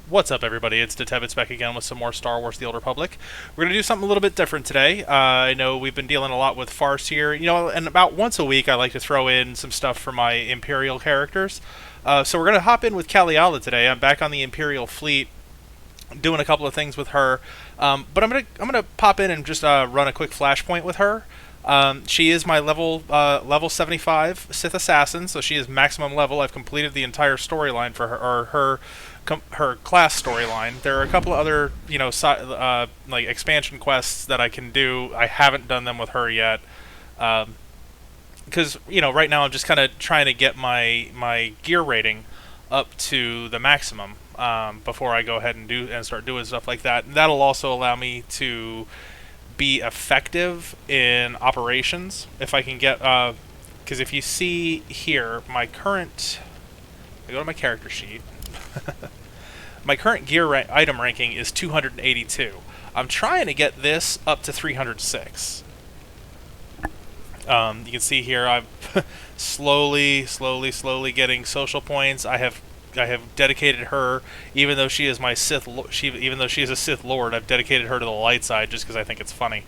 What's up, everybody? It's Detevitz back again with some more Star Wars The Old Republic. We're going to do something a little bit different today. I know we've been dealing a lot with farce here, and about once a week I like to throw in some stuff for my Imperial characters. So we're going to hop in with Calliala today. I'm back on the Imperial fleet, doing a couple of things with her. But I'm gonna pop in and just run a quick Flashpoint with her. She is my level 75 Sith Assassin, so she is maximum level. I've completed the entire storyline for her, or her class storyline. There are a couple of other, like expansion quests that I can do. I haven't done them with her yet, because right now I'm just kind of trying to get my gear rating up to the maximum before I go ahead and start doing stuff like that. And that'll also allow me to be effective in operations if I can get. Because if you see here, I go to my character sheet. My current gear item ranking is 282. I'm trying to get this up to 306. You can see here I'm slowly getting social points. I have dedicated her, even though she is my even though she is a Sith Lord, I've dedicated her to the light side just because I think it's funny.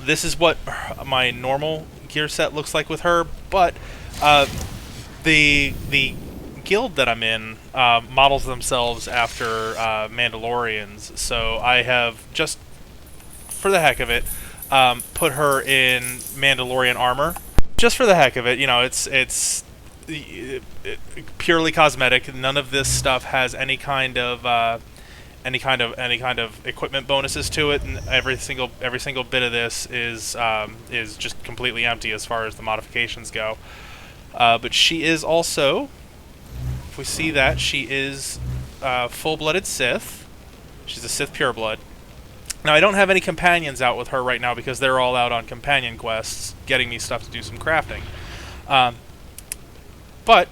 This is what my normal gear set looks like with her, but the guild that I'm in models themselves after Mandalorians, so I have just for the heck of it put her in Mandalorian armor. Just for the heck of it, it's purely cosmetic. None of this stuff has any kind of equipment bonuses to it, and every single bit of this is just completely empty as far as the modifications go. But she is also, if we see that, she is full-blooded Sith. She's a Sith pureblood. Now, I don't have any companions out with her right now because they're all out on companion quests, getting me stuff to do some crafting. But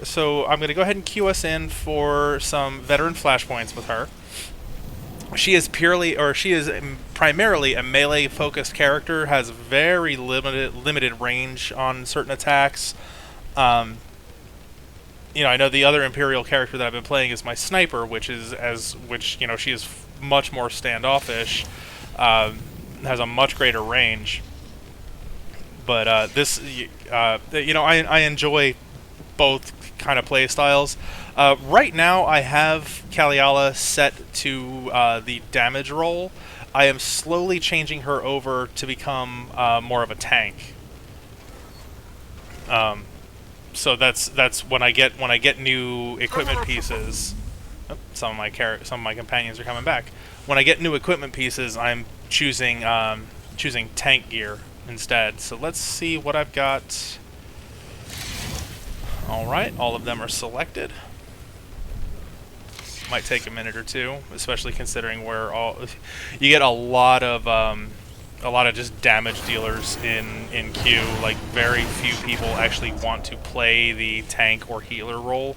so I'm going to go ahead and queue us in for some veteran flashpoints with her. She is primarily a melee-focused character, has very limited range on certain attacks. I know the other Imperial character that I've been playing is my sniper, which she is much more standoffish, has a much greater range. But I enjoy both kind of play styles. Right now, I have Calliala set to the damage roll. I am slowly changing her over to become more of a tank. So that's when I get new equipment pieces. Oh, some of my companions are coming back. When I get new equipment pieces, I'm choosing tank gear instead. So let's see what I've got. All right, all of them are selected. Might take a minute or two, especially considering you get a lot of just damage dealers in queue. Like, very few people actually want to play the tank or healer role,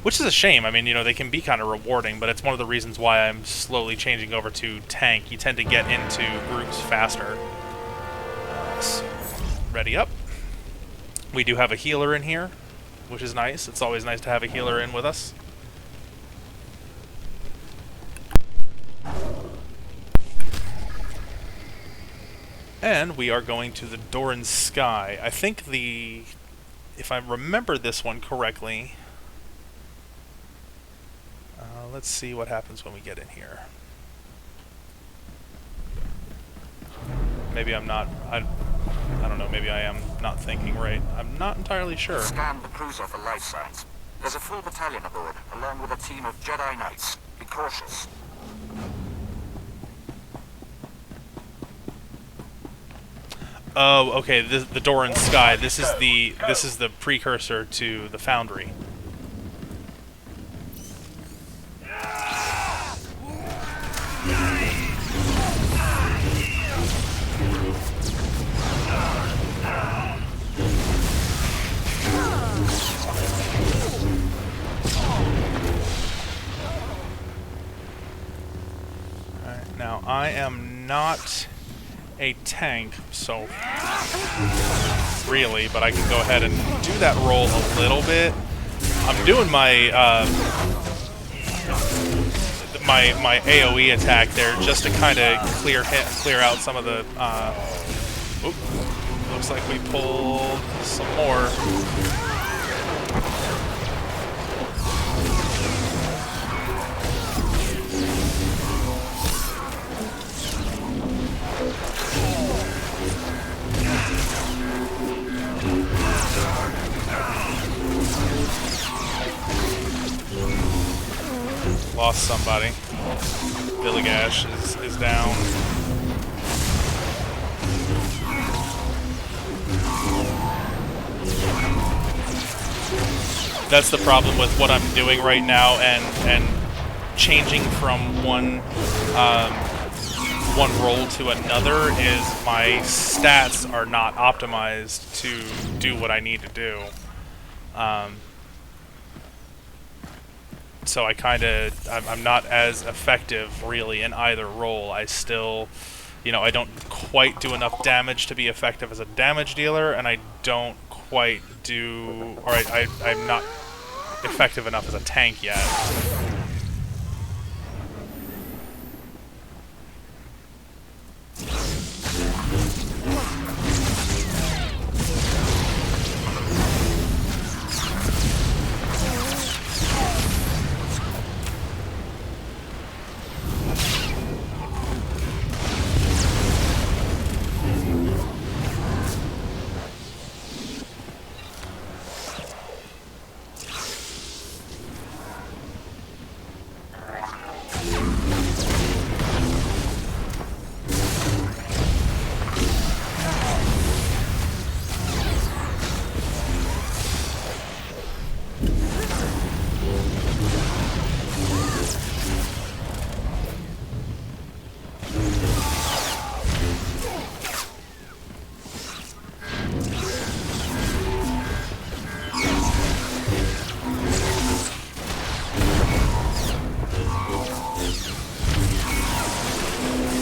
which is a shame. I mean, they can be kind of rewarding, but it's one of the reasons why I'm slowly changing over to tank. You tend to get into groups faster. So, ready up. We do have a healer in here, which is nice. It's always nice to have a healer in with us. And we are going to the Dorin Sky. I think if I remember this one correctly, let's see what happens when we get in here. Maybe I'm not, I don't know, maybe I am not thinking right. I'm not entirely sure. Scan the cruiser for life signs. There's a full battalion aboard, along with a team of Jedi Knights. Be cautious. Oh, okay. The Dorin Sky. This is the precursor to the Foundry. Alright, now I am not a tank, so really, but I can go ahead and do that roll a little bit. I'm doing my my AoE attack there just to kind of clear out some of the. Oop, looks like we pulled some more. Lost somebody. Billigash is down. That's the problem with what I'm doing right now, and changing from one roll to another is my stats are not optimized to do what I need to do. So I'm not as effective really in either role. I still, I don't quite do enough damage to be effective as a damage dealer, and I don't quite do, or I'm not effective enough as a tank yet.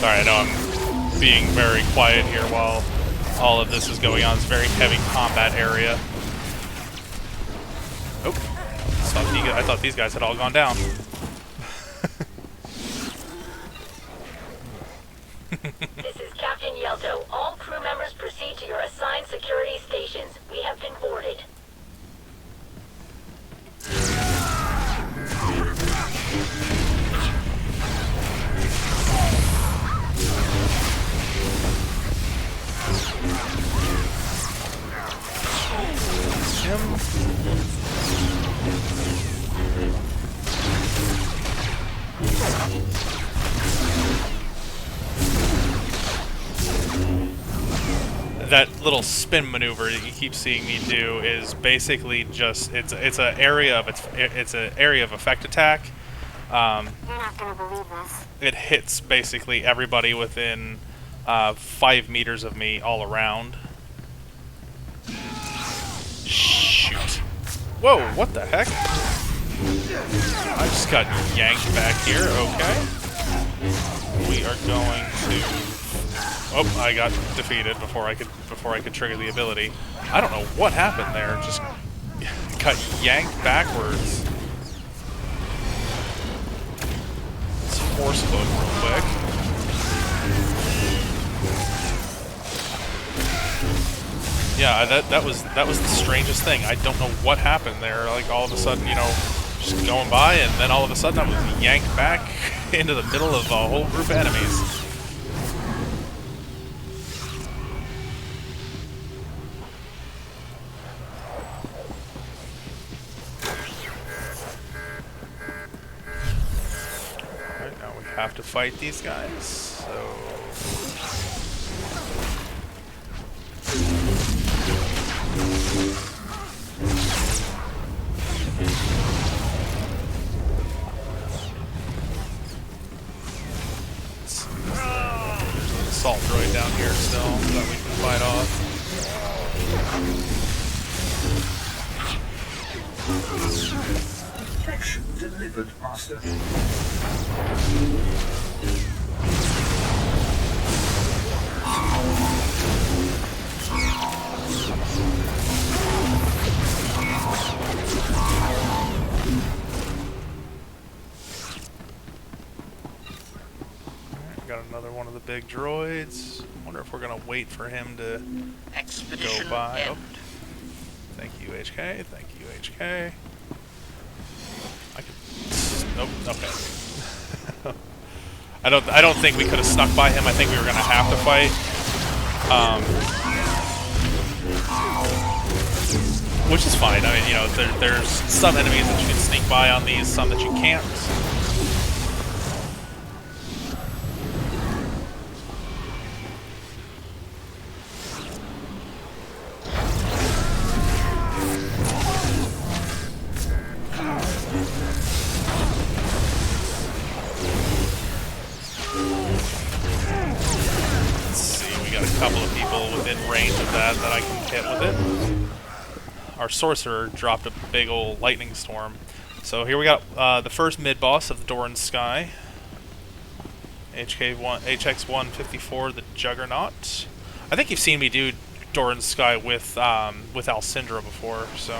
Sorry, I know I'm being very quiet here while all of this is going on. It's a very heavy combat area. Oh, I thought these guys had all gone down. This is Captain Yelto. All crew members proceed to your assigned security stations. We have been boarded. That little spin maneuver that you keep seeing me do is basically just it's an area of effect attack. You're not gonna believe this. It hits basically everybody within 5 meters of me all around. Shoot! Whoa! What the heck? I just got yanked back here. Okay. We are going to. Oh, I got defeated before I could trigger the ability. I don't know what happened there. Just got yanked backwards. Let's force cloak real quick. Yeah, that was the strangest thing. I don't know what happened there. Like all of a sudden, just going by, and then all of a sudden I was yanked back into the middle of a whole group of enemies. Alright, now we have to fight these guys, so... Assault droid down here still that we can fight off. Protection delivered, Master. another one of the big droids. Wonder if we're gonna wait for him to Expedition go by. end. Oh. Thank you, HK. Thank you, HK. I could. Nope. Okay. I don't think we could have snuck by him. I think we were gonna have to fight. Which is fine. I mean, you know, there's some enemies that you can sneak by on these, some that you can't. Let's see, we got a couple of people within range of that I can hit with it. Our sorcerer dropped a big old lightning storm. So here we got the first mid-boss of the Dorin Sky. HX-154, the Juggernaut. I think you've seen me do Dorin Sky with Alcindra before, so...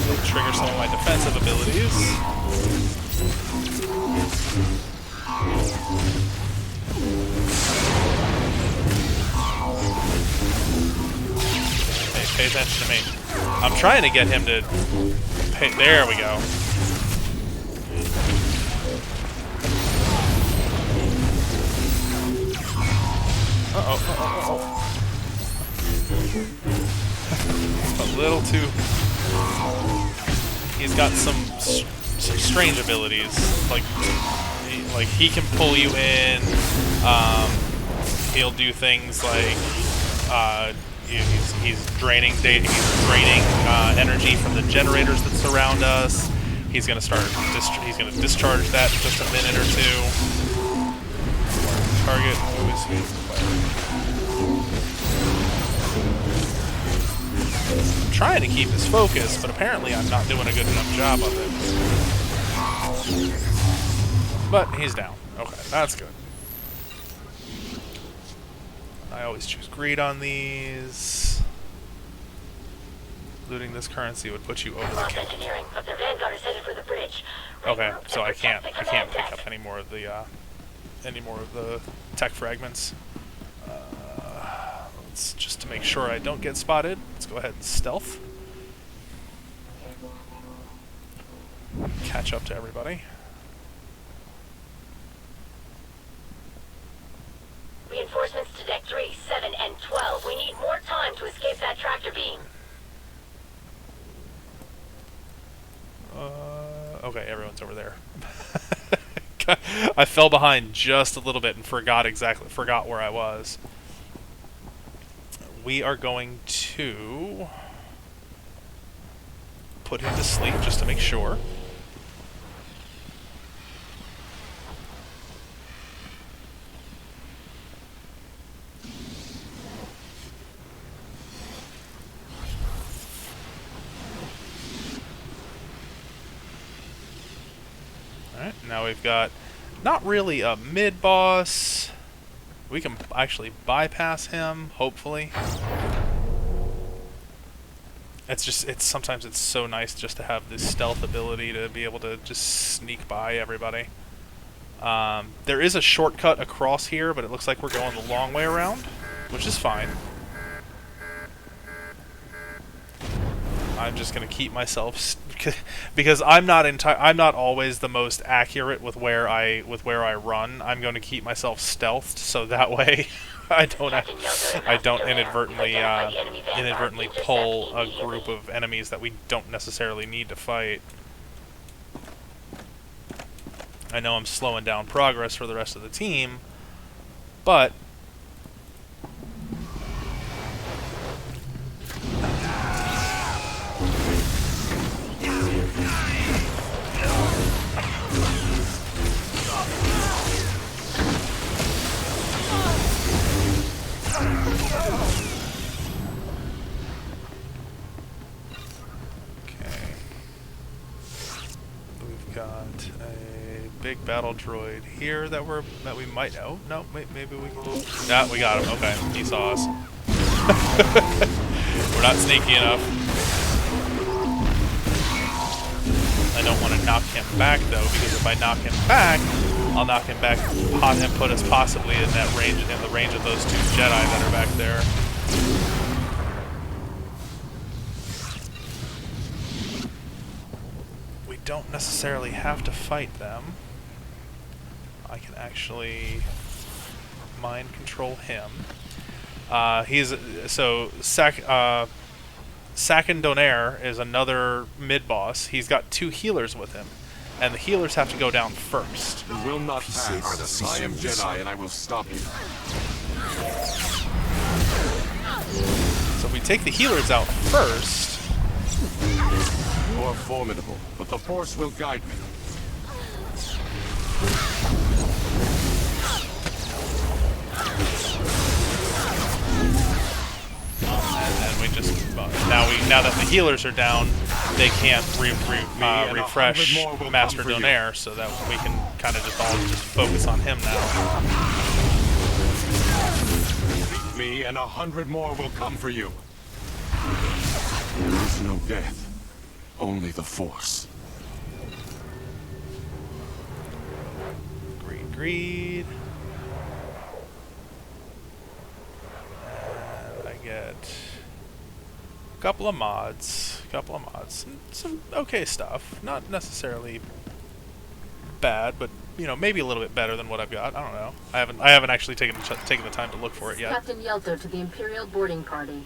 Let's trigger some of my defensive abilities. Pay attention to me. I'm trying to get him to pay. There we go. A little too. He's got some strange abilities. Like he can pull you in. He'll do things like. He's draining energy from the generators that surround us. He's gonna he's gonna discharge that in just a minute or two. Target. Who is he? I'm trying to keep his focus, but apparently I'm not doing a good enough job of it. But he's down. Okay, that's good. I always choose greed on these. Looting this currency would put you over the cap. Engineering of the Vanguard is headed for the bridge. Okay, so I can't pick up any more of the tech fragments. Let's just to make sure I don't get spotted. Let's go ahead and stealth. Catch up to everybody. Reinforcements to deck 3, 7, and 12. We need more time to escape that tractor beam. Okay, everyone's over there. I fell behind just a little bit and forgot where I was. We are going to put him to sleep just to make sure. Alright, now we've got not really a mid-boss. We can actually bypass him, hopefully. Sometimes it's so nice just to have this stealth ability to be able to just sneak by everybody. There is a shortcut across here, but it looks like we're going the long way around, which is fine. I'm just gonna keep myself because I'm not always the most accurate with where I run. I'm going to keep myself stealthed so that way I don't inadvertently pull a group of enemies that we don't necessarily need to fight. I know I'm slowing down progress for the rest of the team, but got a big battle droid here that we might know. No, maybe we can. Yeah, we got him. Okay, he saw us. We're not sneaky enough. don't want to knock him back though, because if I knock him back, I'll knock him back and put us possibly in that range, in the range of those 2 Jedi that are back there. We don't necessarily have to fight them. I can actually mind control him. Sakin Donair is another mid-boss. He's got 2 healers with him, and the healers have to go down first. You will not pass. I am Jedi, and I will stop you. So if we take the healers out first... You are formidable, but the Force will guide me. And we just now that the healers are down, they can't refresh Master Donair, so that we can kind of just all just focus on him now. Beat me, and 100 more will come for you. There is no death, only the Force. Greed. And I get a couple of mods, some okay stuff. Not necessarily bad, but you know, maybe a little bit better than what I've got. I don't know. I haven't actually taken the time to look for it yet. Captain Yelto to the Imperial boarding party.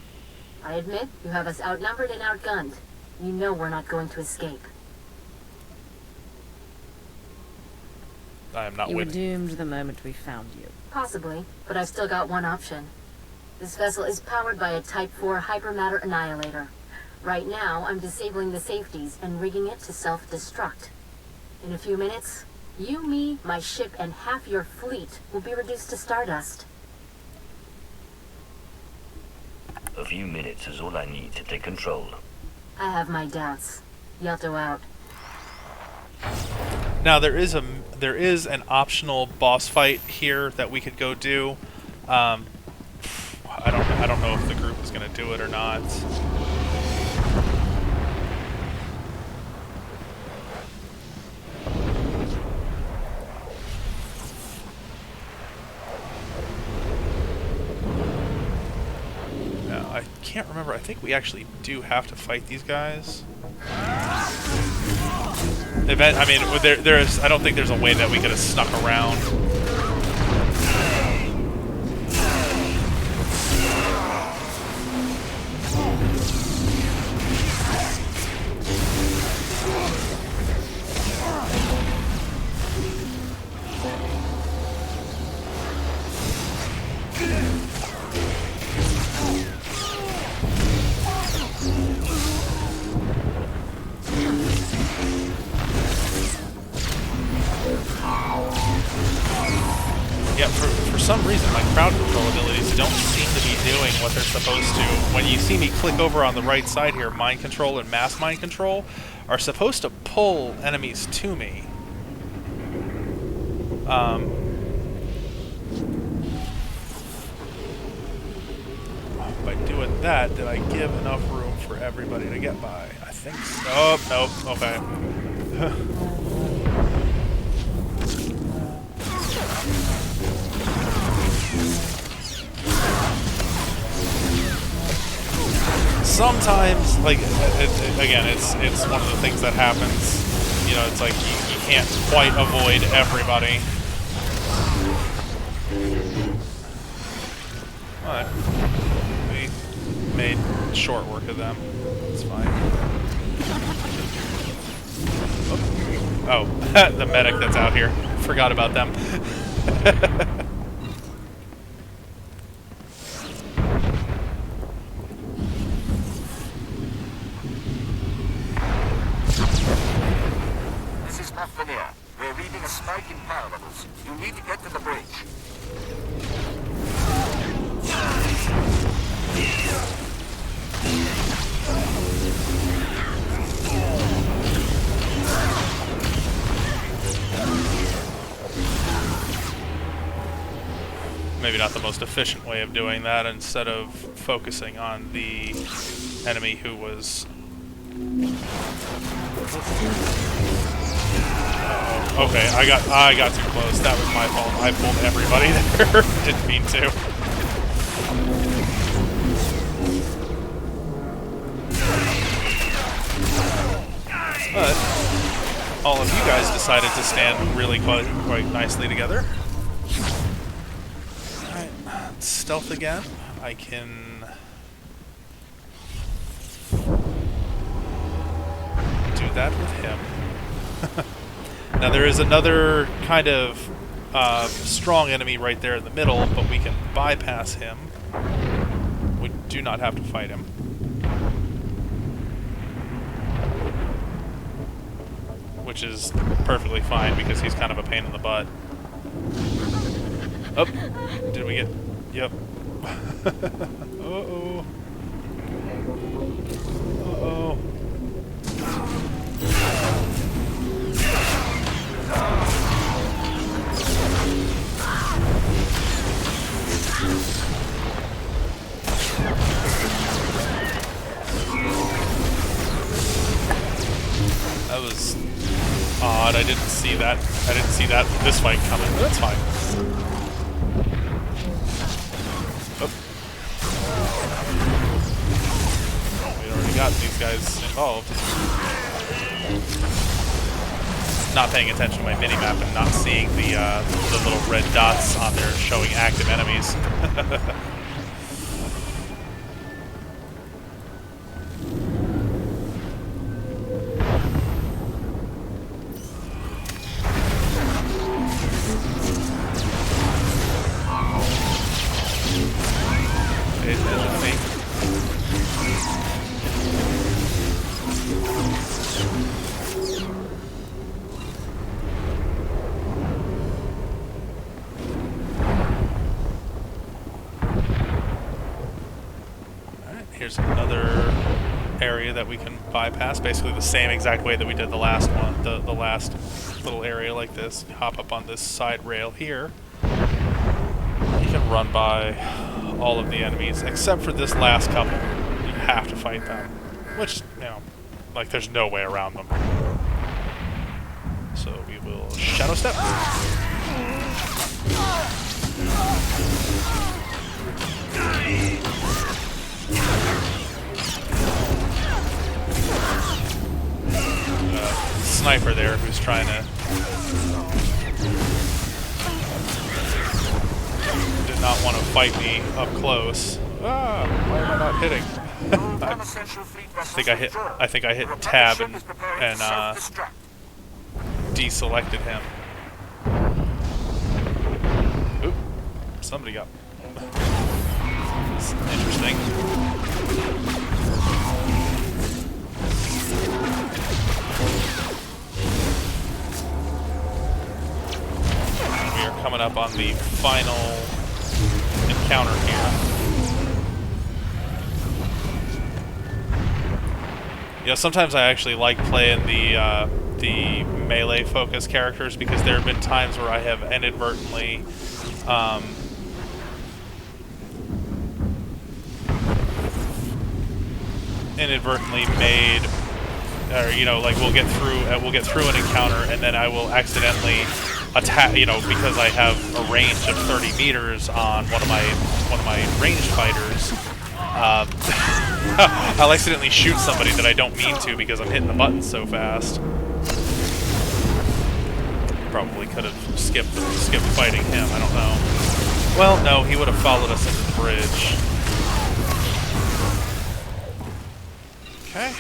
I admit you have us outnumbered and outgunned. You know we're not going to escape. I am not You were winning. doomed the moment we found you. Possibly, but I've still got one option. This vessel is powered by a Type 4 hypermatter annihilator. Right now, I'm disabling the safeties and rigging it to self-destruct. In a few minutes, you, me, my ship, and half your fleet will be reduced to stardust. A few minutes is all I need to take control. I have my doubts. Yelto out. Now there is an optional boss fight here that we could go do. I don't know if the group is going to do it or not. I can't remember. I think we actually do have to fight these guys. I mean, I don't think there's a way that we could have snuck around. Yeah, for some reason, my crowd control abilities don't seem to be doing what they're supposed to. When you see me click over on the right side here, mind control and mass mind control are supposed to pull enemies to me. By doing that, did I give enough room for everybody to get by? I think so. Oh, nope. Okay. Sometimes, like, again, it's one of the things that happens. You know, it's like you can't quite avoid everybody. Alright. We made short work of them. It's fine. Oh, the medic that's out here. Forgot about them. We're reading a spike in power levels. You need to get to the bridge. Maybe not the most efficient way of doing that, instead of focusing on the enemy who was Okay, I got too close. That was my fault. I pulled everybody there. Didn't mean to. But all of you guys decided to stand really quite nicely together. Alright, stealth again. I can do that with him. Now there is another kind of strong enemy right there in the middle, but we can bypass him. We do not have to fight him. Which is perfectly fine because he's kind of a pain in the butt. Oh, did we get... Yep. Uh-oh. Uh-oh. That was odd. I didn't see that. I didn't see this fight coming. But that's fine. Oh. We already got these guys involved. Not paying attention to my minimap and not seeing the little red dots on there showing active enemies. Here's another area that we can bypass, basically the same exact way that we did the last one, the last little area like this. You hop up on this side rail here. You can run by all of the enemies, except for this last couple. You have to fight them, which, you know, like there's no way around them. So we will shadow step. Sniper there who's trying to... did not want to fight me up close. Ah, why am I not hitting? I think I hit tab and deselected him. Oop, somebody got... That's interesting. Coming up on the final encounter here. You know, sometimes I actually like playing the melee focused characters because there have been times where I have inadvertently made, or you know, like we'll get through an encounter and then I will accidentally attack, you know, because I have a range of 30 meters on one of my ranged fighters. I'll accidentally shoot somebody that I don't mean to because I'm hitting the buttons so fast. Probably could have skipped fighting him. I don't know. Well, no, he would have followed us into the bridge. Okay.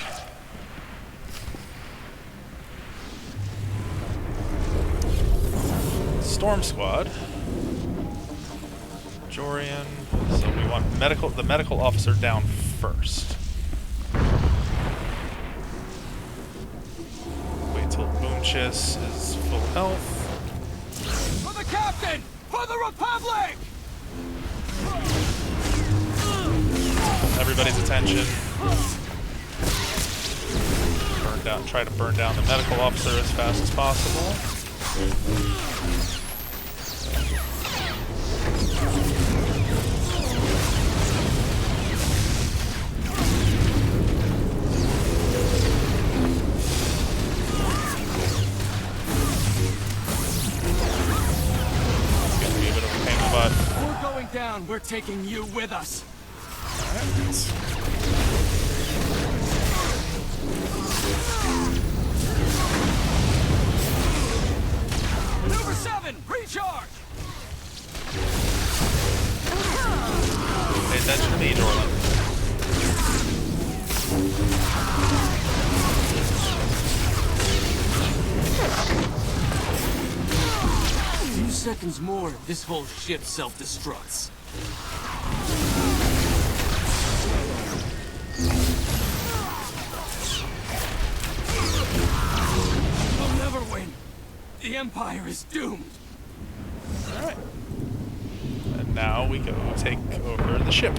Storm Squad. Dorin. So we want the medical officer down first. Wait till Boomchis is full health. For the captain! For the Republic! Everybody's attention. Try to burn down the medical officer as fast as possible. we're going down, we're taking you with us. Number 7, recharge! Pay attention to me, Dorin. A few seconds more, this whole ship self-destructs. We'll never win. The Empire is doomed. Alright. And now we go take over the ship.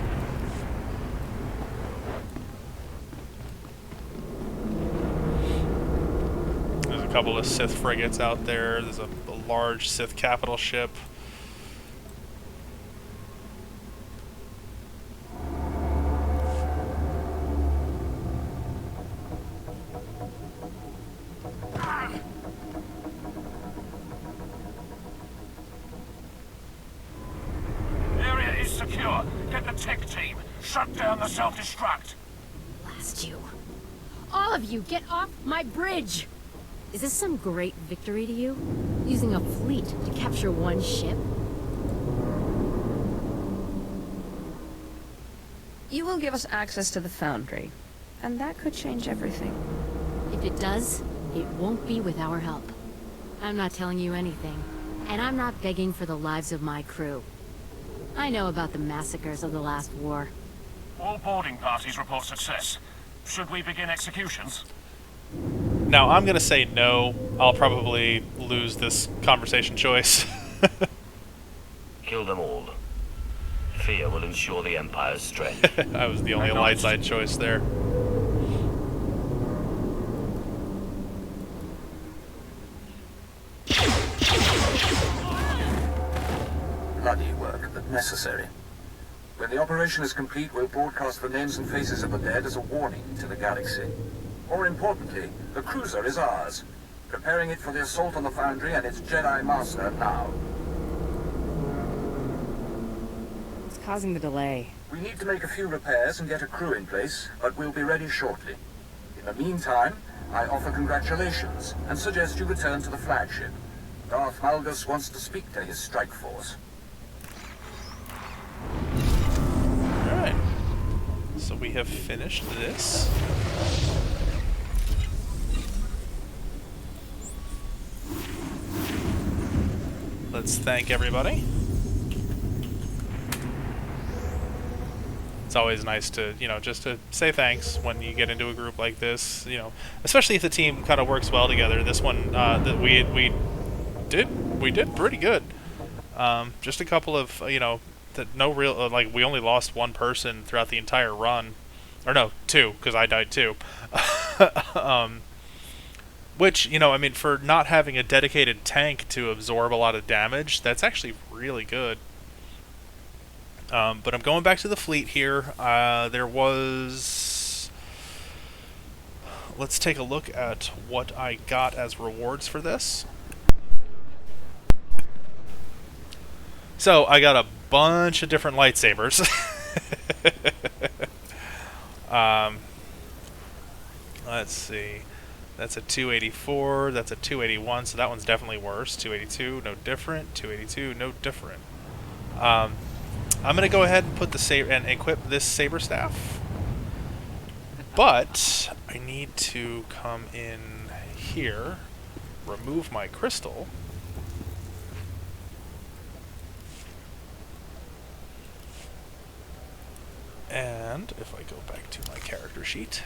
There's a couple of Sith frigates out there. There's a large Sith capital ship. Area is secure. Get the tech team. Shut down the self-destruct. Blast you. All of you, get off my bridge! Is this some great victory to you? Using a fleet to capture one ship? You will give us access to the Foundry, and that could change everything. If it does, it won't be with our help. I'm not telling you anything, and I'm not begging for the lives of my crew. I know about the massacres of the last war. All boarding parties report success. Should we begin executions? Now, I'm going to say no. I'll probably lose this conversation choice. Kill them all. Fear will ensure the Empire's strength. I was the only light side choice there. Bloody work, but necessary. When the operation is complete, we'll broadcast the names and faces of the dead as a warning to the galaxy. More importantly, the cruiser is ours. Preparing it for the assault on the Foundry and its Jedi Master now. It's causing the delay. We need to make a few repairs and get a crew in place, but we'll be ready shortly. In the meantime, I offer congratulations and suggest you return to the flagship. Darth Malgus wants to speak to his strike force. Alright. So we have finished this. Let's thank everybody. It's always nice to, just to say thanks when you get into a group like this, especially if the team kind of works well together. This one, that we did pretty good. Just a couple of, that no real, we only lost one person throughout the entire run. Or no, two, because I died too. Which, for not having a dedicated tank to absorb a lot of damage, that's actually really good. But I'm going back to the fleet here. There was... Let's take a look at what I got as rewards for this. So, I got a bunch of different lightsabers. Let's see. That's a 284, that's a 281, so that one's definitely worse. 282, no different. 282, no different. I'm going to go ahead and put the saber and equip this saber staff. But I need to come in here, remove my crystal. And if I go back to my character sheet,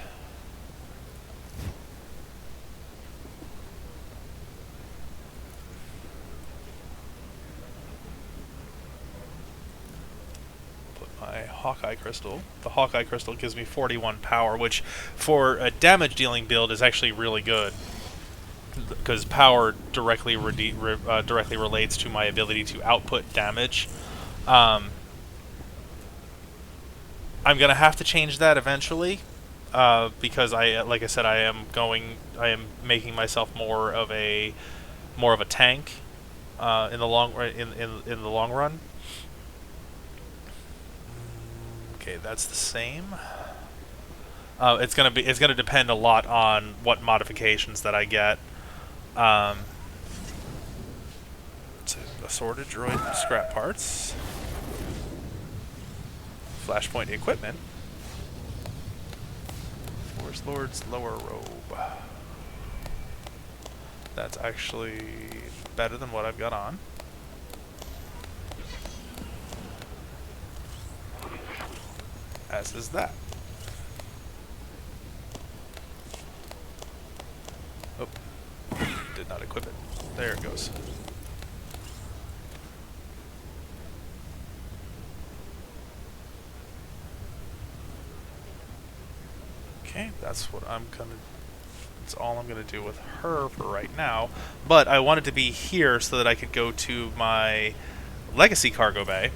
my Hawkeye crystal. The Hawkeye crystal gives me 41 power, which for a damage dealing build is actually really good, because power directly directly relates to my ability to output damage. I'm gonna have to change that eventually, because like I said, I am making myself more of a tank in the long run. Okay, that's the same. It's gonna depend a lot on what modifications that I get. It's assorted droid scrap parts, Flashpoint equipment, Force Lord's lower robe. That's actually better than what I've got on. As is that. Oh, did not equip it. There it goes. Okay, that's what I'm gonna. That's all I'm gonna do with her for right now. But I wanted to be here so that I could go to my legacy cargo bay,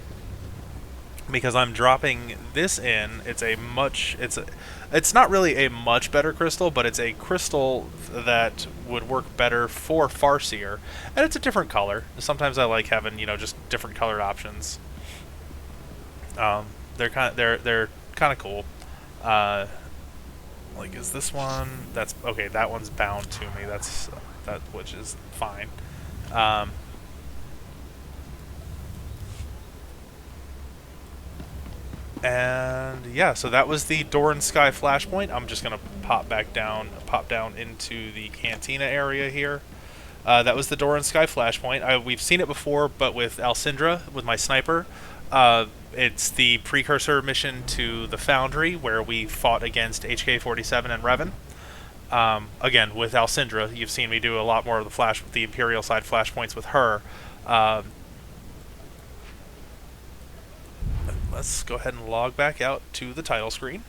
because I'm dropping this in. It's not really a much better crystal, but it's a crystal that would work better for Farseer, and it's a different color. Sometimes I like having, just different colored options. They're kind of cool. Like, is this one? That's okay. That one's bound to me. Which is fine. And yeah, so that was the Dorin Sky Flashpoint. I'm just gonna pop down into the cantina area here. That was the Dorin Sky Flashpoint. We've seen it before, but with Alcindra, with my sniper. It's the precursor mission to the Foundry, where we fought against HK-47 and Revan. Again, with Alcindra, you've seen me do a lot more of the Imperial side Flashpoints with her. Let's go ahead and log back out to the title screen.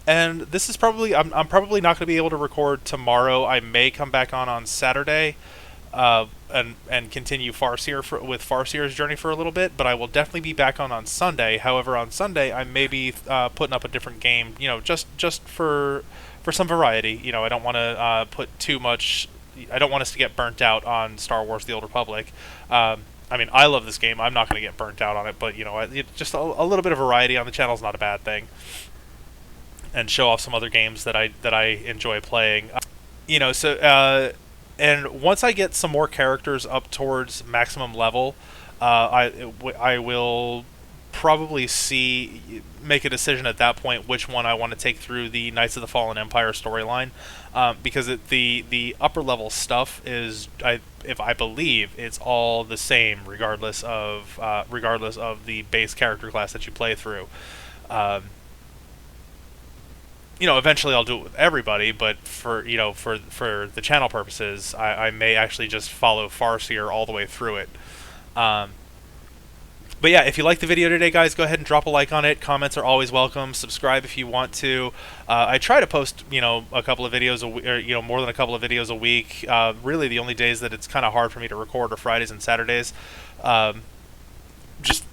And this is probably, I'm probably not going to be able to record tomorrow. I may come back on Saturday, and continue Farseer with Farseer's journey for a little bit, but I will definitely be back on Sunday. However, on Sunday I may be putting up a different game, just for some variety. I don't want to put too much. I don't want us to get burnt out on Star Wars: The Old Republic. I mean, I love this game. I'm not going to get burnt out on it, but just a little bit of variety on the channel is not a bad thing, and show off some other games that I enjoy playing. And once I get some more characters up towards maximum level, I will probably make a decision at that point which one I want to take through the Knights of the Fallen Empire storyline, because the upper level stuff is, if I believe, it's all the same regardless of the base character class that you play through. Eventually I'll do it with everybody, but for the channel purposes, I may actually just follow Farseer all the way through it. But yeah, if you liked the video today, guys, go ahead and drop a like on it. Comments are always welcome. Subscribe if you want to. I try to post, a couple of videos or more than a couple of videos a week. Really, the only days that it's kind of hard for me to record are Fridays and Saturdays. Just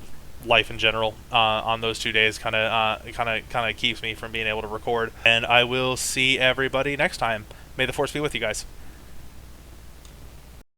life in general on those 2 days kind of keeps me from being able to record. And I will see everybody next time. May the Force be with you guys.